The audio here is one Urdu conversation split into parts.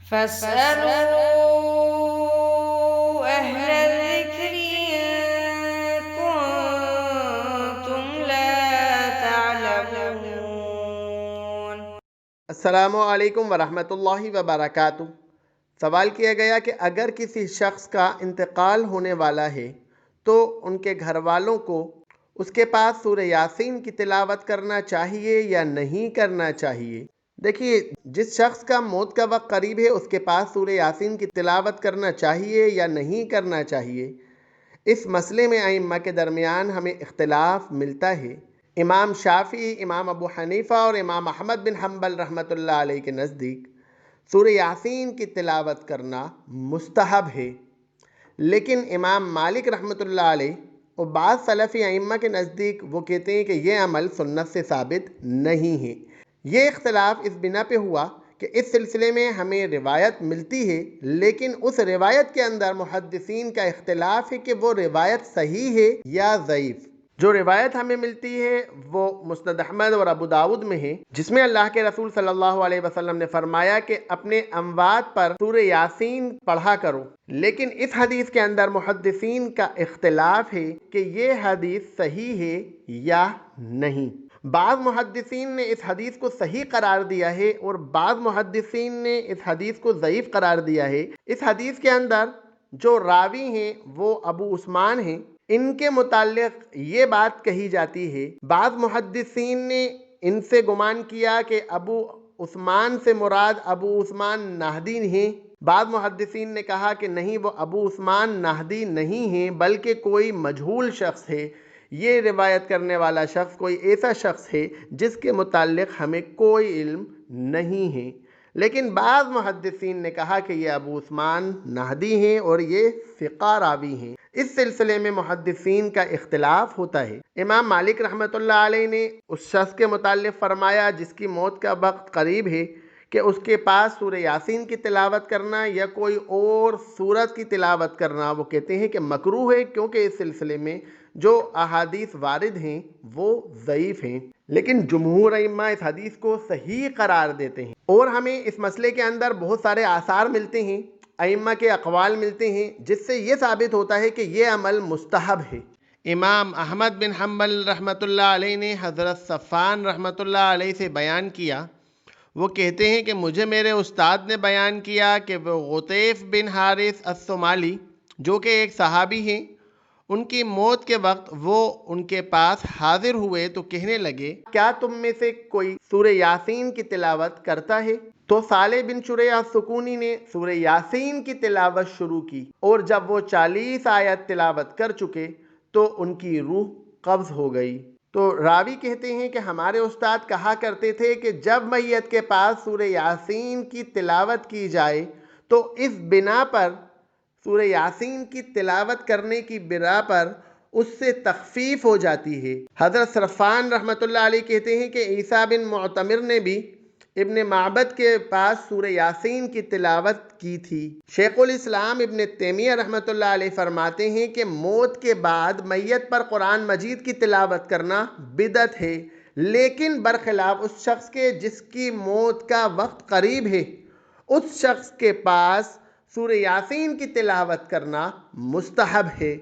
فاسألوا أهل الذكر إن كنتم لا تعلمون۔ السلام علیکم ورحمۃ اللہ وبرکاتہ۔ سوال کیا گیا کہ اگر کسی شخص کا انتقال ہونے والا ہے تو ان کے گھر والوں کو اس کے پاس سورہ یاسین کی تلاوت کرنا چاہیے یا نہیں کرنا چاہیے؟ دیکھیے، جس شخص کا موت کا وقت قریب ہے اس کے پاس سورہ یاسین کی تلاوت کرنا چاہیے یا نہیں کرنا چاہیے، اس مسئلے میں ائمہ کے درمیان ہمیں اختلاف ملتا ہے۔ امام شافعی، امام ابو حنیفہ اور امام احمد بن حنبل رحمۃ اللہ علیہ کے نزدیک سورہ یاسین کی تلاوت کرنا مستحب ہے، لیکن امام مالک رحمۃ اللہ علیہ اور بعض سلفی ائمہ کے نزدیک وہ کہتے ہیں کہ یہ عمل سنت سے ثابت نہیں ہے۔ یہ اختلاف اس بنا پہ ہوا کہ اس سلسلے میں ہمیں روایت ملتی ہے، لیکن اس روایت کے اندر محدثین کا اختلاف ہے کہ وہ روایت صحیح ہے یا ضعیف۔ جو روایت ہمیں ملتی ہے وہ مسند احمد اور ابو داؤد میں ہے، جس میں اللہ کے رسول صلی اللہ علیہ وسلم نے فرمایا کہ اپنے اموات پر سورہ یاسین پڑھا کرو، لیکن اس حدیث کے اندر محدثین کا اختلاف ہے کہ یہ حدیث صحیح ہے یا نہیں۔ بعض محدثین نے اس حدیث کو صحیح قرار دیا ہے اور بعض محدثین نے اس حدیث کو ضعیف قرار دیا ہے۔ اس حدیث کے اندر جو راوی ہیں وہ ابو عثمان ہیں، ان کے متعلق یہ بات کہی جاتی ہے، بعض محدثین نے ان سے گمان کیا کہ ابو عثمان سے مراد ابو عثمان نہدی ہیں، بعض محدثین نے کہا کہ نہیں، وہ ابو عثمان نہدی نہیں ہیں بلکہ کوئی مجہول شخص ہے، یہ روایت کرنے والا شخص کوئی ایسا شخص ہے جس کے متعلق ہمیں کوئی علم نہیں ہے۔ لیکن بعض محدثین نے کہا کہ یہ ابو عثمان نہدی ہیں اور یہ ثقہ راوی ہیں۔ اس سلسلے میں محدثین کا اختلاف ہوتا ہے۔ امام مالک رحمۃ اللہ علیہ نے اس شخص کے متعلق فرمایا جس کی موت کا وقت قریب ہے کہ اس کے پاس سورہ یاسین کی تلاوت کرنا یا کوئی اور سورت کی تلاوت کرنا، وہ کہتے ہیں کہ مکروہ ہے، کیونکہ اس سلسلے میں جو احادیث وارد ہیں وہ ضعیف ہیں، لیکن جمہور ائمہ اس حدیث کو صحیح قرار دیتے ہیں۔ اور ہمیں اس مسئلے کے اندر بہت سارے آثار ملتے ہیں، ائمہ کے اقوال ملتے ہیں، جس سے یہ ثابت ہوتا ہے کہ یہ عمل مستحب ہے۔ امام احمد بن حنبل رحمۃ اللہ علیہ نے حضرت صفان رحمۃ اللہ علیہ سے بیان کیا، وہ کہتے ہیں کہ مجھے میرے استاد نے بیان کیا کہ وہ غطیف بن حارث الصومالی جو کہ ایک صحابی ہیں، ان کی موت کے وقت وہ ان کے پاس حاضر ہوئے تو کہنے لگے، کیا تم میں سے کوئی سورہ یاسین کی تلاوت کرتا ہے؟ تو صالح بن شریح السکونی نے سورہ یاسین کی تلاوت شروع کی، اور جب وہ 40 آیت تلاوت کر چکے تو ان کی روح قبض ہو گئی۔ تو راوی کہتے ہیں کہ ہمارے استاد کہا کرتے تھے کہ جب میت کے پاس سورہ یاسین کی تلاوت کی جائے تو اس بنا پر، سورہ یاسین کی تلاوت کرنے کی بنا پر اس سے تخفیف ہو جاتی ہے۔ حضرت صفان رحمۃ اللہ علیہ کہتے ہیں کہ عیسیٰ بن معتمر نے بھی ابن معبد کے پاس سورہ یاسین کی تلاوت کی تھی۔ شیخ الاسلام ابن تیمیہ رحمۃ اللہ علیہ فرماتے ہیں کہ موت کے بعد میت پر قرآن مجید کی تلاوت کرنا بدعت ہے، لیکن برخلاف اس شخص کے جس کی موت کا وقت قریب ہے، اس شخص کے پاس سورہ یاسین کی تلاوت کرنا مستحب ہے۔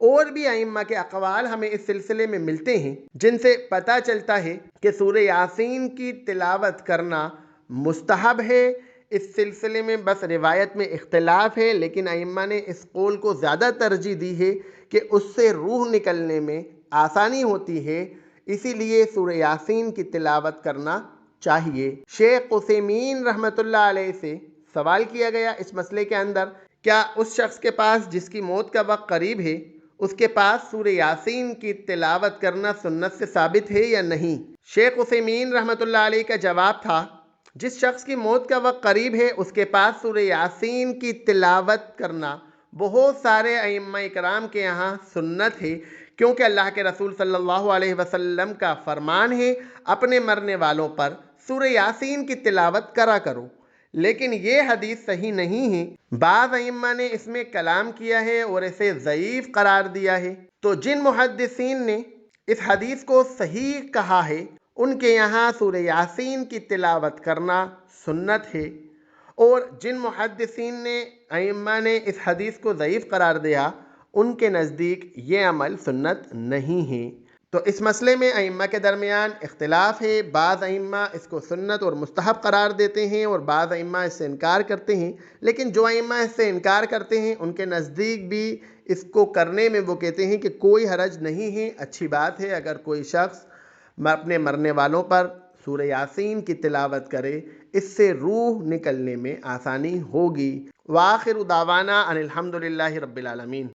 اور بھی ائمہ کے اقوال ہمیں اس سلسلے میں ملتے ہیں جن سے پتہ چلتا ہے کہ سورہ یاسین کی تلاوت کرنا مستحب ہے۔ اس سلسلے میں بس روایت میں اختلاف ہے، لیکن ائمہ نے اس قول کو زیادہ ترجیح دی ہے کہ اس سے روح نکلنے میں آسانی ہوتی ہے، اسی لیے سورہ یاسین کی تلاوت کرنا چاہیے۔ شیخ عثیمین رحمۃ اللہ علیہ سے سوال کیا گیا اس مسئلے کے اندر، کیا اس شخص کے پاس جس کی موت کا وقت قریب ہے اس کے پاس سورہ یاسین کی تلاوت کرنا سنت سے ثابت ہے یا نہیں؟ شیخ عثیمین رحمۃ اللہ علیہ کا جواب تھا، جس شخص کی موت کا وقت قریب ہے اس کے پاس سورہ یاسین کی تلاوت کرنا بہت سارے ائمہ اکرام کے یہاں سنت ہے، کیونکہ اللہ کے رسول صلی اللہ علیہ وسلم کا فرمان ہے، اپنے مرنے والوں پر سورہ یاسین کی تلاوت کرا کرو، لیکن یہ حدیث صحیح نہیں ہے۔ بعض ائمہ نے اس میں کلام کیا ہے اور اسے ضعیف قرار دیا ہے۔ تو جن محدثین نے اس حدیث کو صحیح کہا ہے ان کے یہاں سورہ یاسین کی تلاوت کرنا سنت ہے، اور جن محدثین نے ائمہ نے اس حدیث کو ضعیف قرار دیا ان کے نزدیک یہ عمل سنت نہیں ہے۔ تو اس مسئلے میں ائمہ کے درمیان اختلاف ہے، بعض ائمہ اس کو سنت اور مستحب قرار دیتے ہیں اور بعض ائمہ اس سے انکار کرتے ہیں، لیکن جو ائمہ اس سے انکار کرتے ہیں ان کے نزدیک بھی اس کو کرنے میں وہ کہتے ہیں کہ کوئی حرج نہیں ہے، اچھی بات ہے اگر کوئی شخص اپنے مرنے والوں پر سورہ یاسین کی تلاوت کرے، اس سے روح نکلنے میں آسانی ہوگی۔ وآخر دعوانا ان الحمدللہ رب العالمین۔